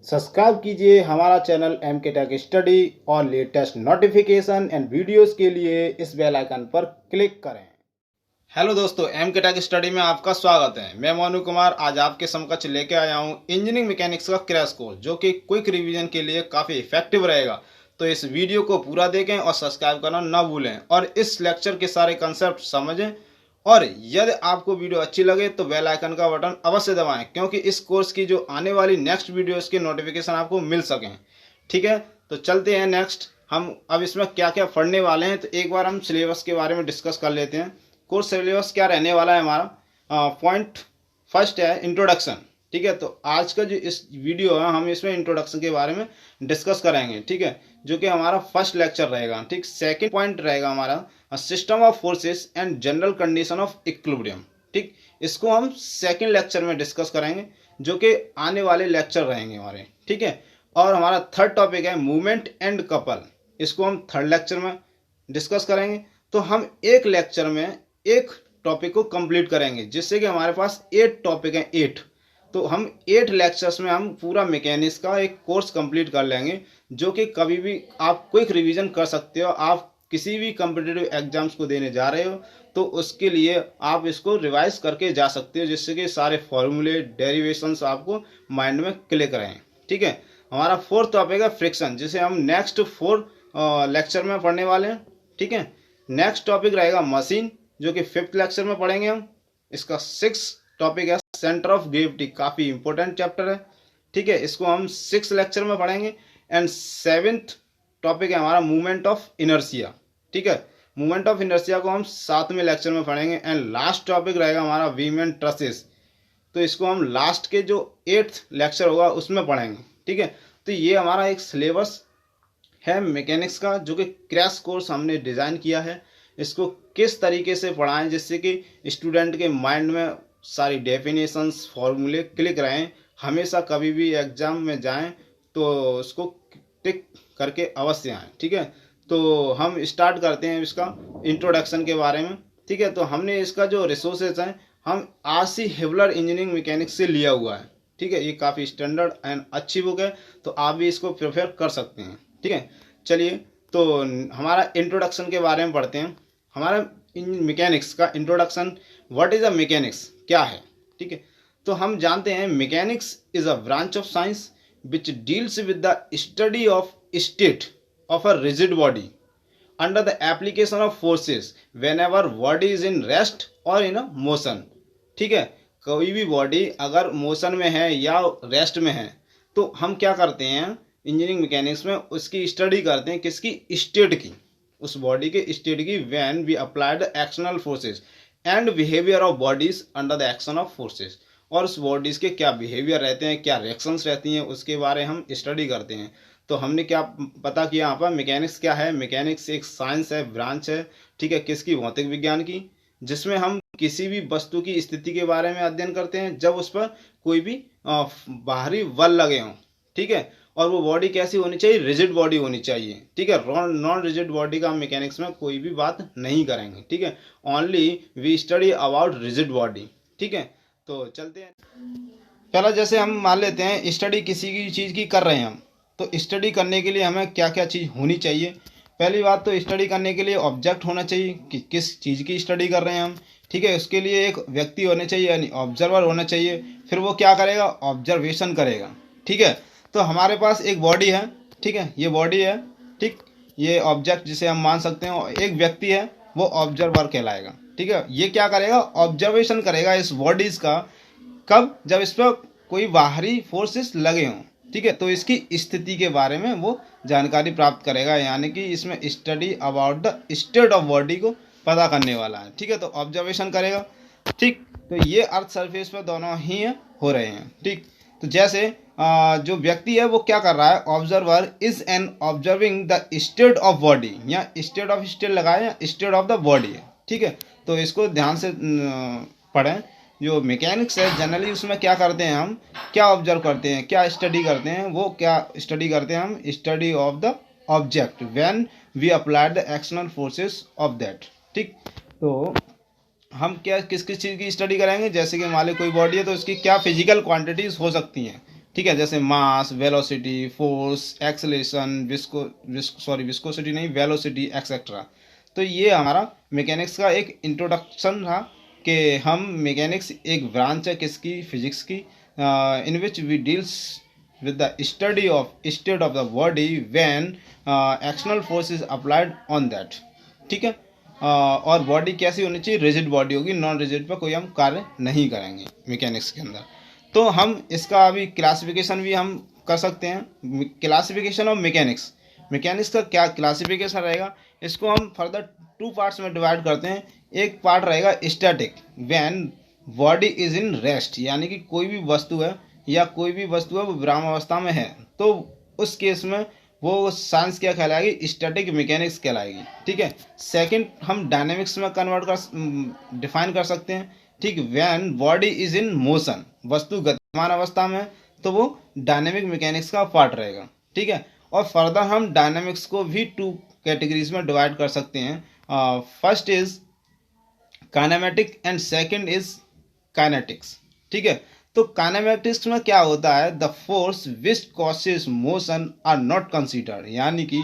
Subscribe कीजिए हमारा channel M के टेक स्टडी और लेटेस्ट नोटिफिकेशन एंड वीडियोस के लिए इस बेल आइकन पर क्लिक करें। हेलो दोस्तों, एम के टेक स्टडी में आपका स्वागत है। मैं मोनू कुमार आज आपके समकक्ष लेके आया हूँ इंजीनियरिंग मैकेनिक्स का क्रैश कोर्स, जो कि क्विक रिवीजन के लिए काफ़ी इफेक्टिव रहेगा। तो इस वीडियो को पूरा देखें और सब्सक्राइब करना ना भूलें और इस लेक्चर के सारे कंसेप्ट समझें। और यदि आपको वीडियो अच्छी लगे तो बेल आइकन का बटन अवश्य दबाएं, क्योंकि इस कोर्स की जो आने वाली नेक्स्ट वीडियोस की नोटिफिकेशन आपको मिल सकें। ठीक है, तो चलते हैं नेक्स्ट। हम अब इसमें क्या क्या पढ़ने वाले हैं तो एक बार हम सिलेबस के बारे में डिस्कस कर लेते हैं। कोर्स सिलेबस क्या रहने वाला है हमारा। पॉइंट फर्स्ट है इंट्रोडक्शन। ठीक है, तो आज का जो इस वीडियो है हम इसमें इंट्रोडक्शन के बारे में डिस्कस करेंगे। ठीक है, जो कि हमारा फर्स्ट लेक्चर रहेगा। ठीक, सेकंड पॉइंट रहेगा हमारा system of forces and general condition of equilibrium. ठीक, इसको हम सेकंड लेक्चर में डिस्कस करेंगे, जो कि आने वाले लेक्चर रहेंगे हमारे। ठीक है, और हमारा थर्ड टॉपिक है मूवमेंट एंड कपल। इसको हम थर्ड लेक्चर में डिस्कस करेंगे। तो हम एक लेक्चर में एक टॉपिक को कंप्लीट करेंगे, जिससे कि हमारे पास 8 टॉपिक हैं, 8। तो हम 8 लेक्चर्स में हम पूरा मैकेनिक्स का एक कोर्स कंप्लीट कर लेंगे, जो कि कभी भी आप क्विक रिवीजन कर सकते हो। आप किसी भी कॉम्पिटिटिव एग्जाम्स को देने जा रहे हो तो उसके लिए आप इसको रिवाइज करके जा सकते हो, जिससे कि सारे फॉर्मूले डेरिवेशंस आपको माइंड में क्लिक रहें। ठीक है, हमारा फोर्थ टॉपिक है फ्रिक्शन, जिसे हम नेक्स्ट 4 लेक्चर में पढ़ने वाले हैं। ठीक है, नेक्स्ट टॉपिक रहेगा मशीन, जो कि 5th लेक्चर में पढ़ेंगे हम। इसका 6th टॉपिक है सेंटर ऑफ ग्रेविटी, काफ़ी इंपॉर्टेंट चैप्टर है। ठीक है, इसको हम 6th लेक्चर में पढ़ेंगे। एंड 7th टॉपिक है हमारा मूवमेंट ऑफ इनर्शिया। ठीक है, मूवमेंट ऑफ इनर्शिया को हम 7वें लेक्चर में पढ़ेंगे। एंड लास्ट टॉपिक रहेगा हमारा बीम एंड ट्रसेस, तो इसको हम लास्ट के जो 8th लेक्चर होगा उसमें पढ़ेंगे। ठीक है, तो ये हमारा एक सिलेबस है मैकेनिक्स का, जो कि क्रैश कोर्स हमने डिज़ाइन किया है। इसको किस तरीके से पढ़ाएं जिससे कि स्टूडेंट के माइंड में सारी डेफिनेशंस फॉर्मूले क्लिक रहें। हमेशा कभी भी एग्जाम में जाएं तो उसको टिक करके अवश्य आएँ। ठीक है, तो हम स्टार्ट करते हैं इसका इंट्रोडक्शन के बारे में। ठीक है, तो हमने इसका जो रिसोर्सेज हैं हम आरसी हिबलर इंजीनियरिंग मैकेनिक्स से लिया हुआ है। ठीक है, ये काफ़ी स्टैंडर्ड एंड अच्छी बुक है, तो आप भी इसको प्रेफर कर सकते हैं। ठीक है, चलिए तो हमारा इंट्रोडक्शन के बारे में पढ़ते हैं। हमारा मैकेनिक्स का introduction, what is a mechanics, क्या है। ठीक है, तो हम जानते हैं mechanics is a branch of science which deals with the study of state of a rigid body under the application of forces whenever body is in rest or in a motion। ठीक है, कोई भी body अगर motion में है या rest में है तो हम क्या करते हैं इंजीनियरिंग मैकेनिक्स में, उसकी स्टडी करते हैं। किसकी? स्टेट की, उस बॉडी के स्टेट की। When we apply the actional forces and behaviour of bodies under the action of forces, और उस बॉडीज के क्या बिहेवियर रहते हैं, क्या रिएक्शंस रहती हैं, उसके बारे हम स्टडी करते हैं। तो हमने क्या पता किया यहाँ पर, मैकेनिक्स क्या है। मैकेनिक्स एक साइंस है, ब्रांच है। ठीक है, किसकी? भौतिक विज्ञान की, जिसमें हम किसी भी वस्तु की स्थिति के बारे में अध्ययन करते हैं जब उस पर कोई भी बाहरी बल लगे हों। ठीक है, और वो बॉडी कैसी होनी चाहिए? रिजिड बॉडी होनी चाहिए। ठीक है, नॉन रिजिड बॉडी का हम मैकेनिक्स में कोई भी बात नहीं करेंगे। ठीक है, only we study about rigid body. ठीक है, तो चलते हैं। पहला जैसे हम मान लेते हैं स्टडी किसी की चीज़ की कर रहे हैं हम, तो स्टडी करने के लिए हमें क्या क्या चीज़ होनी चाहिए। पहली बात तो स्टडी करने के लिए ऑब्जेक्ट होना चाहिए कि किस चीज़ की स्टडी कर रहे हैं हम। ठीक है, उसके लिए एक व्यक्ति होने चाहिए, यानी ऑब्जर्वर होना चाहिए। फिर वो क्या करेगा? ऑब्जर्वेशन करेगा। ठीक है, तो हमारे पास एक बॉडी है। ठीक है, ये बॉडी है। ठीक, ये ऑब्जेक्ट जिसे हम मान सकते हैं, एक व्यक्ति है, वो ऑब्जर्वर कहलाएगा। ठीक है, ये क्या करेगा? ऑब्जर्वेशन करेगा इस बॉडीज़ का। कब? जब इस पर कोई बाहरी फोर्सेस लगे हों। ठीक है, तो इसकी स्थिति के बारे में वो जानकारी प्राप्त करेगा, यानी कि इसमें study about the state of body को पता करने वाला है। ठीक है, तो ऑब्जर्वेशन करेगा। ठीक, तो ये अर्थ सरफेस पर दोनों ही हो रहे हैं। ठीक, तो जैसे जो व्यक्ति है वो क्या कर रहा है? Observer is an observing the state of body, या स्टेट ऑफ स्टेट लगाए या स्टेट ऑफ द बॉडी है। ठीक है, तो इसको ध्यान से पढ़ें। जो मैकेनिक्स है जनरली उसमें क्या करते हैं हम, क्या ऑब्जर्व करते हैं, क्या स्टडी करते हैं, वो क्या स्टडी करते हैं हम? Study of the object when we apply the actional forces of that. ठीक, तो हम क्या किस किस चीज़ की स्टडी करेंगे, जैसे कि मान लो कोई बॉडी है तो उसकी क्या फिजिकल क्वांटिटीज़ हो सकती हैं, ठीक है, जैसे मास, वेलोसिटी, फोर्स, एक्सेलरेशन, विस्कोसिटी नहीं, वेलोसिटी एक्सेट्रा। तो ये हमारा मैकेनिक्स का एक इंट्रोडक्शन था कि हम मैकेनिक्स एक ब्रांच है किसकी, फिजिक्स की, in which we deals with the study of state of the body when external force is applied on that। ठीक है, और बॉडी कैसी होनी चाहिए, रिजिड बॉडी होगी, नॉन रिजिड पर कोई हम कार्य नहीं करेंगे मैकेनिक्स के अंदर। तो हम इसका अभी क्लासिफिकेशन भी हम कर सकते हैं, क्लासिफिकेशन ऑफ मैकेनिक्स। मैकेनिक्स का क्या क्लासिफिकेशन रहेगा, इसको हम फर्दर 2 पार्ट्स में डिवाइड करते हैं। एक पार्ट रहेगा static, when body is in rest, यानी कि कोई भी वस्तु है या कोई भी वस्तु है वो विराम अवस्था में है, तो उस केस में वो साइंस क्या कहलाएगी, स्टैटिक मैकेनिक्स कहलाएगी। ठीक है, सेकंड हम डायनेमिक्स में कन्वर्ट कर डिफाइन कर सकते हैं। ठीक, when body is in motion, वस्तु गतिमान अवस्था में, तो वो डायनेमिक मैकेनिक्स का पार्ट रहेगा। ठीक है, और फर्दर हम डायनेमिक्स को भी 2 कैटेगरीज में डिवाइड कर सकते हैं। First is kinematic and second is kinetics. ठीक है, तो काइनेमेटिक्स में क्या होता है, the force which causes motion are not considered, यानी कि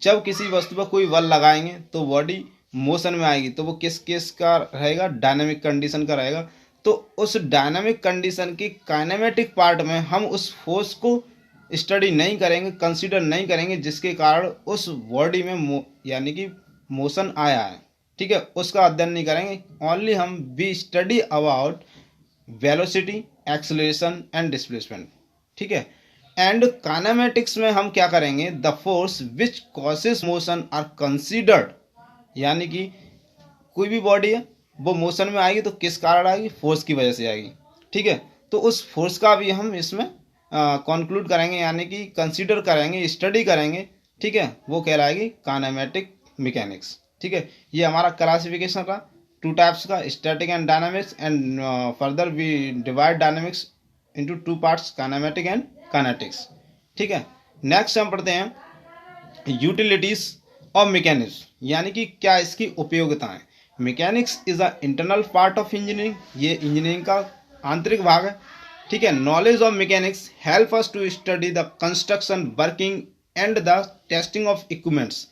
जब किसी वस्तु पर कोई बल लगाएंगे तो बॉडी मोशन में आएगी, तो वो किस केस का रहेगा, डायनामिक कंडीशन का रहेगा। तो उस डायनामिक कंडीशन की काइनेमेटिक पार्ट में हम उस फोर्स को स्टडी नहीं करेंगे, कंसीडर नहीं करेंगे, जिसके कारण उस बॉडी में यानी कि मोशन आया है। ठीक है, उसका अध्ययन नहीं करेंगे, ओनली हम बी study about velocity, acceleration and displacement. ठीक है, एंड काइनेमेटिक्स में हम क्या करेंगे, the force which causes motion are considered, यानी कि कोई भी बॉडी है वो मोशन में आएगी तो किस कारण आएगी, फोर्स की वजह से आएगी। ठीक है, तो उस फोर्स का भी हम इसमें कंक्लूड करेंगे, यानी कि कंसीडर करेंगे, स्टडी करेंगे। ठीक है, वो कहलाएगी काइनेमेटिक मैकेनिक्स। ठीक है, ये हमारा क्लासिफिकेशन का 2 टाइप्स का, static and dynamics, and further we divide dynamics into 2 parts, kinematic and kinetics. ठीक है, नेक्स्ट हम पढ़ते हैं यूटिलिटीज ऑफ मैकेनिक्स, यानी कि क्या इसकी उपयोगिताएं। Mechanics is a internal part of engineering, ये इंजीनियरिंग का आंतरिक भाग है। ठीक है, knowledge of mechanics help us to study the construction, working and the testing of equipments.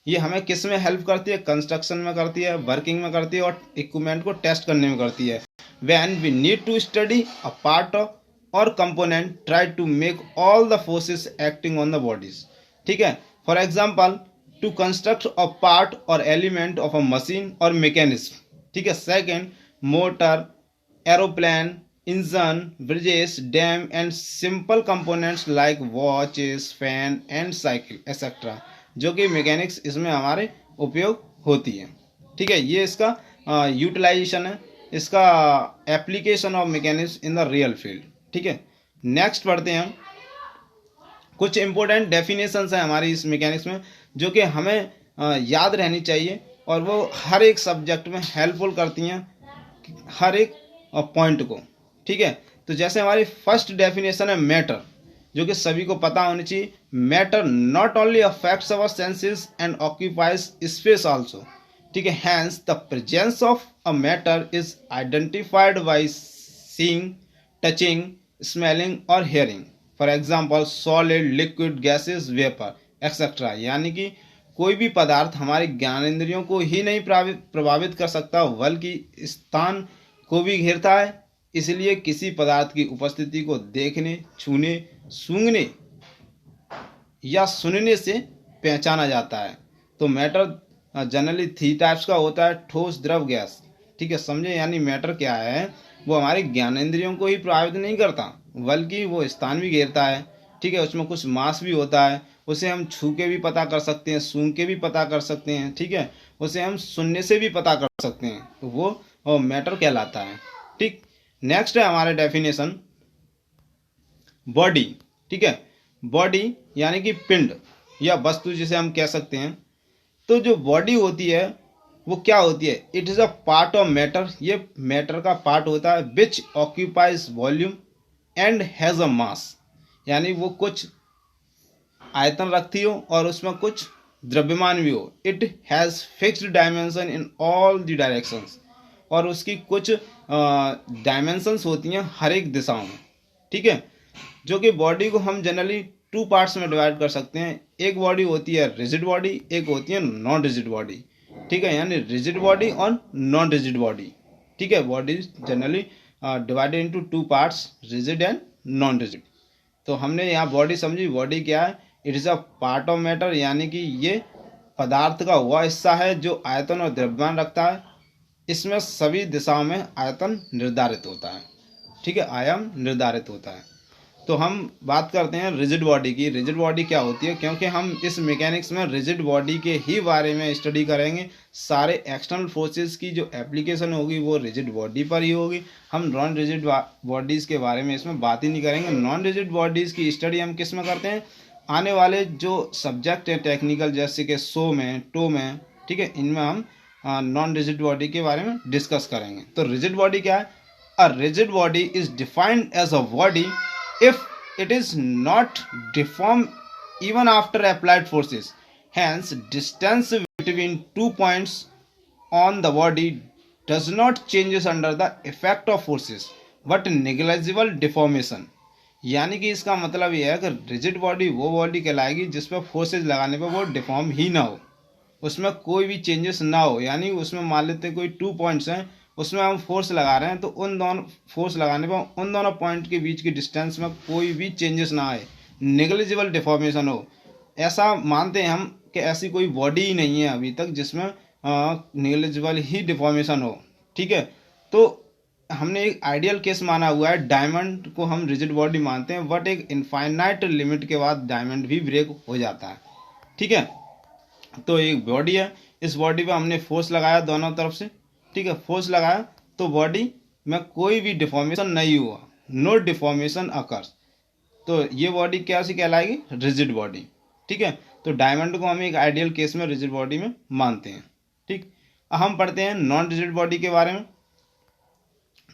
ये हमें किस में हेल्प करती है, कंस्ट्रक्शन में करती है, वर्किंग में करती है, और इक्विपमेंट को टेस्ट करने में करती है। When we need to study a part of और component, try to make all the forces acting on the bodies. ठीक है, for example to construct a part और एलिमेंट ऑफ अ मशीन और मैकेनिज्म। ठीक है, second motor, aeroplane, engine, bridges, dam and simple components like watches, fan and cycle etcetera, जो कि mechanics इसमें हमारे उपयोग होती है। ठीक है, ये इसका यूटिलाइजेशन है, इसका application of mechanics in the real field. ठीक है, नेक्स्ट पढ़ते हैं हम कुछ इंपॉर्टेंट डेफिनेशंस हैं हमारी इस मैकेनिक्स में, जो कि हमें याद रहनी चाहिए, और वो हर एक सब्जेक्ट में हेल्पफुल करती हैं हर एक पॉइंट को। ठीक है, तो जैसे हमारी फर्स्ट डेफिनेशन है मैटर, जो कि सभी को पता होनी चाहिए। Matter not only affects our senses and occupies space also. ठीक है, hence the presence of a matter is identified by seeing, touching, smelling और hearing. For example solid, liquid, gases, vapour etcetera, यानी कि कोई भी पदार्थ हमारे ज्ञानेंद्रियों को ही नहीं प्रभावित कर सकता, बल्कि स्थान को भी घेरता है। इसलिए किसी पदार्थ की उपस्थिति को देखने, छूने, सूंघने या सुनने से पहचाना जाता है। तो मैटर जनरली 3 टाइप्स का होता है, ठोस, द्रव, गैस। ठीक है, समझे, यानी मैटर क्या है, वो हमारे ज्ञानेंद्रियों को ही प्रभावित नहीं करता, बल्कि वो स्थान भी घेरता है। ठीक है, उसमें कुछ मास भी होता है, उसे हम छू के भी पता कर सकते हैं, सूंघ के भी पता कर सकते हैं। ठीक है, उसे हम सुनने से भी पता कर सकते हैं, तो वो मैटर कहलाता है। ठीक, नेक्स्ट है हमारे डेफिनेशन बॉडी। ठीक है, बॉडी यानी कि पिंड या वस्तु जिसे हम कह सकते हैं। तो जो बॉडी होती है वो क्या होती है, it is a part of matter, ये मैटर का पार्ट होता है, which occupies volume and has a mass, यानी वो कुछ आयतन रखती हो और उसमें कुछ द्रव्यमान भी हो। It has fixed dimension in all the directions, और उसकी कुछ डायमेंशंस होती हैं हर एक दिशाओं में। ठीक है, जो कि बॉडी को हम जनरली टू पार्ट्स में डिवाइड कर सकते हैं। एक बॉडी होती है रिजिड बॉडी, एक होती है नॉन रिजिड बॉडी, ठीक है, यानी रिजिड बॉडी और नॉन रिजिड बॉडी, ठीक है। Body generally divided into two parts, rigid and non rigid. तो हमने यहाँ बॉडी समझी, बॉडी क्या है, it is a part of matter, यानी कि ये पदार्थ का वह हिस्सा है जो आयतन और द्रव्यमान रखता है। इसमें सभी दिशाओं में आयतन निर्धारित होता है, ठीक है, आयाम निर्धारित होता है। तो हम बात करते हैं रिजिड बॉडी की। रिजिड बॉडी क्या होती है, क्योंकि हम इस मैकेनिक्स में रिजिड बॉडी के ही बारे में स्टडी करेंगे। सारे एक्सटर्नल फोर्सेस की जो एप्लीकेशन होगी वो रिजिड बॉडी पर ही होगी। हम नॉन रिजिड बॉडीज़ के बारे में इसमें बात ही नहीं करेंगे। नॉन रिजिड बॉडीज़ की स्टडी हम किस में करते हैं, आने वाले जो सब्जेक्ट हैं टेक्निकल, जैसे कि सो में, टो में, ठीक है, इनमें हम नॉन रिजिड बॉडी के बारे में डिस्कस करेंगे। तो रिजिड बॉडी क्या है? A rigid body is defined as a body if it is not deformed even after applied forces. Hence, distance between 2 points on the body does not changes under the effect of forces, but negligible deformation. यानी कि इसका मतलब यह है कि rigid body वो body कहलाएगी जिस पर फोर्सेज लगाने पर वो डिफॉर्म ही ना हो, उसमें कोई भी चेंजेस ना हो। यानी उसमें मान लेते हैं कोई 2 पॉइंट्स हैं, उसमें हम फोर्स लगा रहे हैं, तो उन दोनों फोर्स लगाने पर उन दोनों पॉइंट के बीच की डिस्टेंस में कोई भी चेंजेस ना आए, नेग्लिजिबल डिफॉर्मेशन हो। ऐसा मानते हैं हम कि ऐसी कोई बॉडी ही नहीं है अभी तक जिसमें नेग्लिजिबल ही डिफॉर्मेशन हो, ठीक है। तो हमने एक आइडियल केस माना हुआ है, डायमंड को हम रिजिड बॉडी मानते हैं, बट एक इनफाइनाइट लिमिट के बाद डायमंड भी ब्रेक हो जाता है, ठीक है। तो एक बॉडी है, इस बॉडी पे हमने फोर्स लगाया दोनों तरफ से, ठीक है, फोर्स लगाया तो बॉडी में कोई भी डिफॉर्मेशन नहीं हुआ, नो डिफॉर्मेशन अकर्स। तो ये बॉडी क्या सी कहलाएगी? रिजिड बॉडी, ठीक है। तो डायमंड को हम एक आइडियल केस में रिजिड बॉडी में मानते हैं, ठीक। हम पढ़ते हैं नॉन रिजिड बॉडी के बारे में।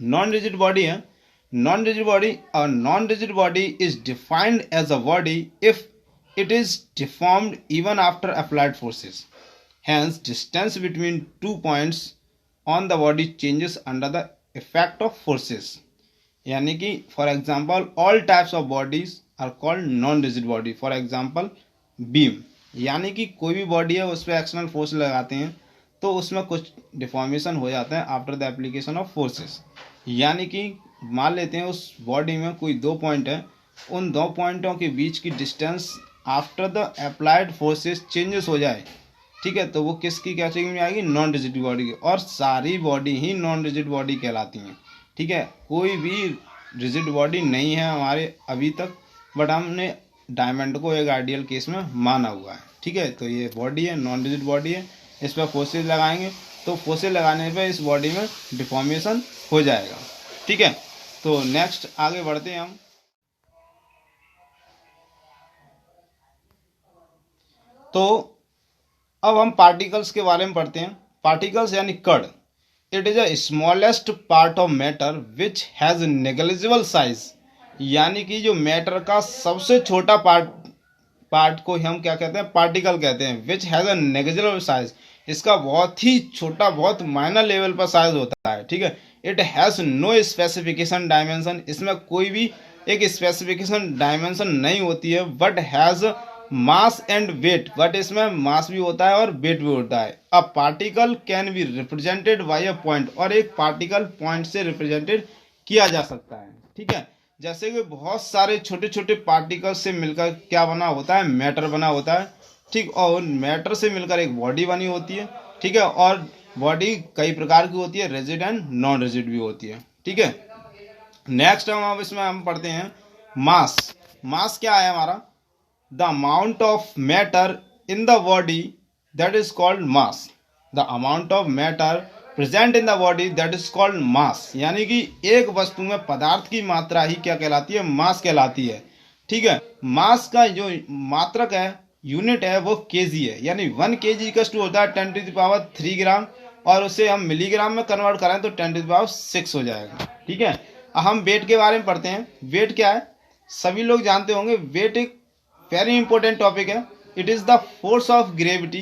नॉन रिजिड बॉडी है, नॉन रिजिड बॉडी और non rigid body is defined as a body if it is deformed even after applied forces. Hence, distance between 2 points on the body changes under the effect of forces. यानी कि for example, all types of bodies are called non-rigid body. For example, beam. यानी कि कोई भी body है उस पर external force लगाते हैं तो उसमें कुछ डिफॉर्मेशन हो जाता है after the application of forces. यानी कि मान लेते हैं उस बॉडी में कोई 2 पॉइंट है, उन 2 पॉइंटों के बीच की distance after the applied forces changes हो जाए, ठीक है, तो वो किसकी कैटेगरी में आएगी? नॉन रिजिड बॉडी की। और सारी बॉडी ही नॉन रिजिड बॉडी कहलाती हैं, ठीक है। कोई भी रिजिड बॉडी नहीं है हमारे अभी तक, बट हमने डायमंड को एक आइडियल केस में माना हुआ है, ठीक है। तो ये बॉडी है, नॉन रिजिड बॉडी है, इस पर फोर्सेज लगाएंगे तो फोर्सेज लगाने पर इस बॉडी में डिफॉर्मेशन हो जाएगा, ठीक है। तो नेक्स्ट आगे बढ़ते हैं हम। तो अब हम पार्टिकल्स के बारे में पढ़ते हैं। पार्टिकल्स यानी कण, it is a smallest part of matter which has negligible size. यानी कि जो मैटर का सबसे छोटा पार्ट को हम क्या कहते हैं? पार्टिकल कहते हैं। Which has a negligible size, इसका बहुत ही छोटा, बहुत माइनर लेवल पर साइज होता है, ठीक है। It has no specification dimension, इसमें कोई भी एक स्पेसिफिकेशन डायमेंशन नहीं होती है, but has mass and weight, but इसमें मास भी होता है और वेट भी होता है। A particle can be represented by a point, और एक पार्टिकल पॉइंट से रिप्रेजेंटेड किया जा सकता है, ठीक है। जैसे कि बहुत सारे छोटे छोटे पार्टिकल से मिलकर क्या बना होता है? मैटर बना होता है, ठीक। और मैटर से मिलकर एक बॉडी बनी होती है, ठीक है। और बॉडी कई प्रकार की होती है, रिजिड एंड नॉन रिजिड भी होती है, ठीक है। नेक्स्ट हम इसमें हम पढ़ते हैं मास। मास क्या है हमारा? The amount of matter in the body, that is called mass. The amount of matter present in the body, that is called mass. यानी कि एक वस्तु में पदार्थ की मात्रा ही क्या कहलाती है? मास कहलाती है, ठीक है। मास का जो मात्रक है, यूनिट है, वो केजी है। यानी 1 kg इक्वल्स टू होता है 10⁻³ ग्राम, और उसे हम मिलीग्राम में कन्वर्ट करें तो 10⁶ हो जाएगा, ठीक है। हम वेट के बारे में पढ़ते हैं। वेट क्या है? सभी लोग जानते होंगे, वेट एक वेरी इंपॉर्टेंट टॉपिक है। It is the force of gravity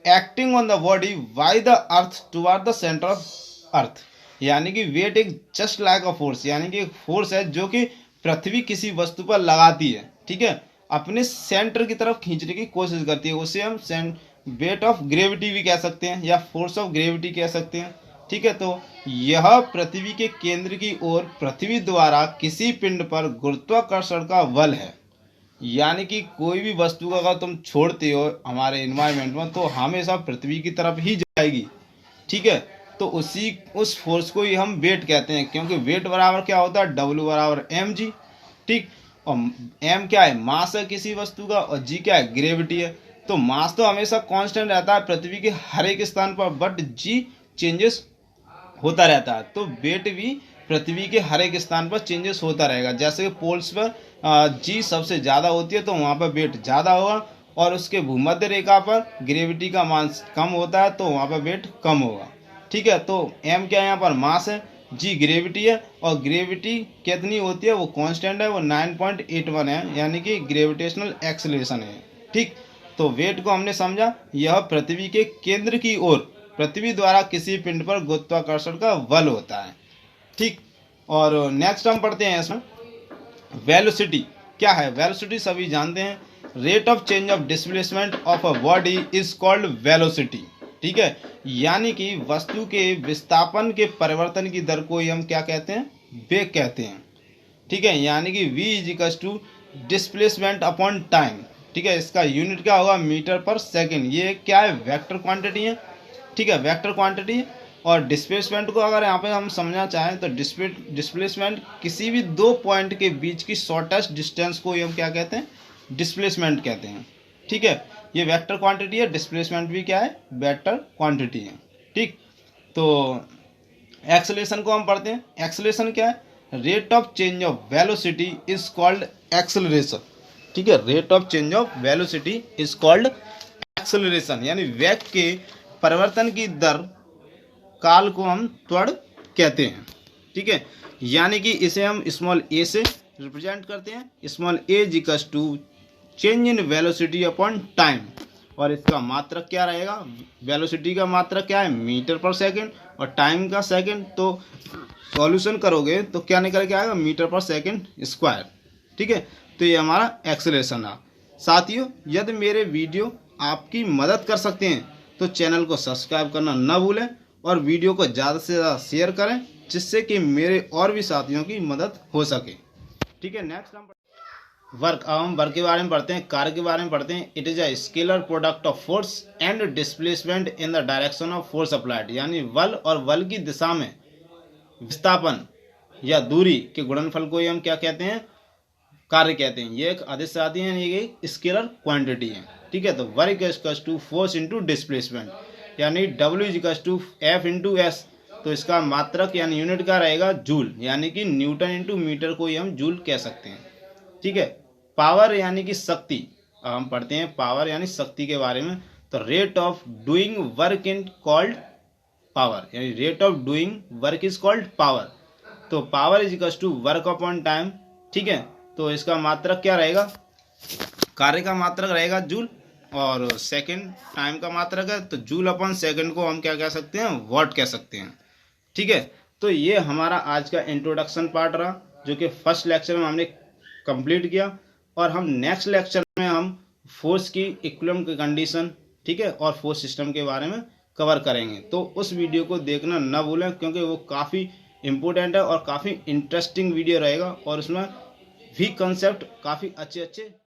acting on the body by the earth toward the centre of earth. यानी कि वेट एक जस्ट लाइक अ फोर्स, यानी कि एक फोर्स है जो कि पृथ्वी किसी वस्तु पर लगाती है, ठीक है, अपने सेंटर की तरफ खींचने की कोशिश करती है, उसे हम वेट ऑफ ग्रेविटी भी कह सकते हैं या फोर्स ऑफ ग्रेविटी कह सकते हैं, ठीक है। तो यह पृथ्वी के केंद्र की ओर पृथ्वी द्वारा किसी पिंड पर गुरुत्वाकर्षण का बल है। यानी कि कोई भी वस्तु को अगर तुम छोड़ते हो हमारे एनवायरनमेंट में तो हमेशा पृथ्वी की तरफ ही जाएगी, ठीक है। तो उस फोर्स को ही हम वेट कहते हैं, क्योंकि वेट बराबर क्या होता है, W बराबर mg, ठीक। और m क्या है, मास है किसी वस्तु का, और g क्या है, ग्रेविटी है। तो मास तो हमेशा कांस्टेंट रहता है पृथ्वी के हर एक स्थान पर, बट g चेंजेस होता रहता है। तो वेट भी पृथ्वी के हर एक स्थान पर चेंजेस होता रहेगा। जैसे कि पोल्स पर जी सबसे ज़्यादा होती है तो वहाँ पर वेट ज़्यादा होगा, और उसके भूमध्य रेखा पर ग्रेविटी का मान कम होता है तो वहाँ पर वेट कम होगा, ठीक है। तो एम क्या है, यहाँ पर मास है, जी ग्रेविटी है, और ग्रेविटी कितनी होती है, वो कांस्टेंट है, वो 9.81 है, यानी कि ग्रेविटेशनल एक्सेलरेशन है, ठीक। तो वेट को हमने समझा, यह पृथ्वी के केंद्र की ओर पृथ्वी द्वारा किसी पिंड पर गुरुत्वाकर्षण का बल होता है, ठीक। और नेक्स्ट हम पढ़ते हैं इसमें वेलोसिटी क्या है। वेलोसिटी सभी जानते हैं, rate of change of displacement of a body is called velocity, ठीक है। यानी कि वस्तु के विस्थापन के परिवर्तन की दर को ही हम क्या कहते हैं, वेग कहते हैं, ठीक है। यानी कि v is to displacement upon time, ठीक है। इसका यूनिट क्या होगा, मीटर पर सेकेंड। ये क्या है, वेक्टर क्वांटिटी है, ठीक है, वेक्टर क्वांटिटी। और डिस्प्लेसमेंट को अगर यहाँ पे हम समझना चाहें तो डिस्प्लेसमेंट किसी भी दो पॉइंट के बीच की शॉर्टेस्ट डिस्टेंस को हम क्या कहते हैं, डिस्प्लेसमेंट कहते हैं, ठीक है। ये वेक्टर क्वांटिटी है, डिस्प्लेसमेंट भी क्या है, वेक्टर क्वांटिटी है, ठीक। तो एक्सेलरेशन को हम पढ़ते हैं। एक्सेलरेशन क्या है, rate of change of velocity is called acceleration, ठीक है। Rate of change of velocity is called acceleration, यानी वेग के परिवर्तन की दर काल को हम त्वरण कहते हैं, ठीक है। यानी कि इसे हम स्मॉल a से रिप्रेजेंट करते हैं। Small a equals to change in velocity upon time, और इसका मात्रक क्या रहेगा, वेलोसिटी का मात्रक क्या है, मीटर पर सेकंड, और टाइम का सेकंड। तो सॉल्यूशन करोगे तो क्या निकल के आएगा, मीटर पर सेकंड स्क्वायर, ठीक है। तो ये हमारा एक्सेलरेशन है। साथियों, यदि मेरे वीडियो आपकी मदद कर सकते हैं तो चैनल को सब्सक्राइब करना न भूलें, और वीडियो को ज़्यादा से ज़्यादा शेयर करें, जिससे कि मेरे और भी साथियों की मदद हो सके, ठीक है। नेक्स्ट हम वर्क, अब हम वर्क के बारे में पढ़ते हैं, कार्य के बारे में पढ़ते हैं। It is a scalar product of force and displacement in the direction of force applied, यानी बल और बल की दिशा में विस्थापन या दूरी के गुणनफल को हम क्या कहते हैं, कार्य कहते हैं। ये एक आदेश आती है, ये स्केलर क्वांटिटी है, ठीक है। तो work equals to force into displacement, यानी W equals to F into S. तो इसका मात्रक यानी यूनिट का रहेगा जूल, यानी कि न्यूटन इंटू मीटर को ही हम जूल कह सकते हैं, ठीक है। पावर यानी कि शक्ति, हम पढ़ते हैं पावर यानी शक्ति के बारे में। तो rate of doing work in called power, यानी rate of doing work is called power. तो power is equals to work upon time, ठीक है। तो इसका मात्रक क्या रहेगा, कार्य का मात्रक रहेगा जूल, और सेकंड टाइम का मात्रक है, तो जूल अपॉन सेकंड को हम क्या कह सकते हैं, वॉट कह सकते हैं, ठीक है। तो ये हमारा आज का इंट्रोडक्शन पार्ट रहा, जो कि फर्स्ट लेक्चर में हमने कंप्लीट किया, और हम नेक्स्ट लेक्चर में हम फोर्स की इक्विलिब्रियम की कंडीशन, ठीक है, और फोर्स सिस्टम के बारे में कवर करेंगे। तो उस वीडियो को देखना न भूलें, क्योंकि वो काफ़ी इम्पोर्टेंट है और काफ़ी इंटरेस्टिंग वीडियो रहेगा, और उसमें भी कंसेप्ट काफ़ी अच्छे